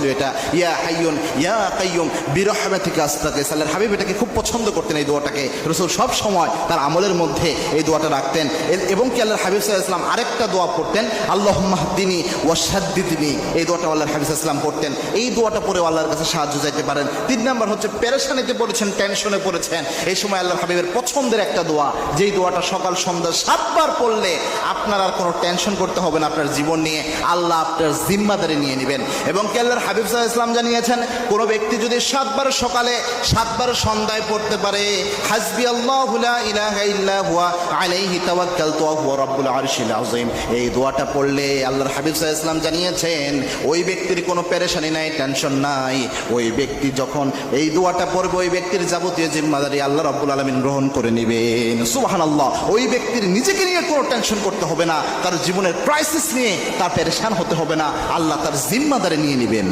ছিল এটা, ইয়া হাইয়ুন ইয়া কাইয়ুম বিরহমাতিকা আস্তাগীথ। আল্লাহর হাবিব এটাকে খুব পছন্দ করতেন, এই দোয়াটাকে রাসূল সব সময় তার আমলের মধ্যে এই দোয়াটা রাখতেন। এবং কি আল্লাহর হাবিব সাল্লাল্লাহু আলাইহি ওয়াসাল্লাম আরেকটা দোয়া পড়তেন, আল্লাহুম্মা হদিনি ওয়া সাদ্দিদনি। এই দোয়াটা আল্লাহর হাবিব সাল্লাল্লাহু আলাইহি ওয়াসাল্লাম পড়তেন। এই দোয়াটা পড়ে আল্লাহর কাছে সাহায্য চাইতে পারেন। 3 নাম্বার হচ্ছে পেরেশানিতে পড়েছেন, টেনশনে পড়েছেন, এই সময় আল্লাহর হাবিবের পছন্দের একটা দোয়া, যেই দোয়াটা সকাল সন্ধ্যা 7 বার পড়লে আপনার আর কোনো টেনশন করতে হবে না আপনার জীবন নিয়ে, আল্লাহ আপনার জিম্মাদারি নিয়ে নেবেন। এবং কি আল্লাহর হাবিব সাল্লাল্লাহু আলাইহি ওয়াসাল্লাম জানিয়েছেন, কোনো ব্যক্তি যদি 7 বার সকালে 7 বার সন্ধ্যায় পড়তে পারে, হাসবি আল্লাহু লা ইলাহা ইল্লা হুয়া আলাইহি তাওয়াক্কালতু ওয়া হুয়া রাব্বুল আরশিল আযীম, এই দোয়াটা পড়লে আল্লাহর হাবিব সাল্লাল্লাহু আলাইহি ওয়াসাল্লাম জানিয়েছেন ওই ব্যক্তির কোনো পেরেশানি নাই, টেনশন নাই। ওই ব্যক্তি যখন এই দোয়াটা পড়বে, ওই ব্যক্তির যাবতীয় জিম্মাদারি আল্লাহ রাব্বুল আলামিন গ্রহণ করে নেবেন। সুবহানাল্লাহ। ওই ব্যক্তির নিজেকে নিয়ে কোনো টেনশন করতে হবে না, তার জীবনের ক্রাইসিস নিয়ে তার পেরেশান হতে হবে না, আল্লাহ তার জিম্মাদারি নিয়ে নেবেন।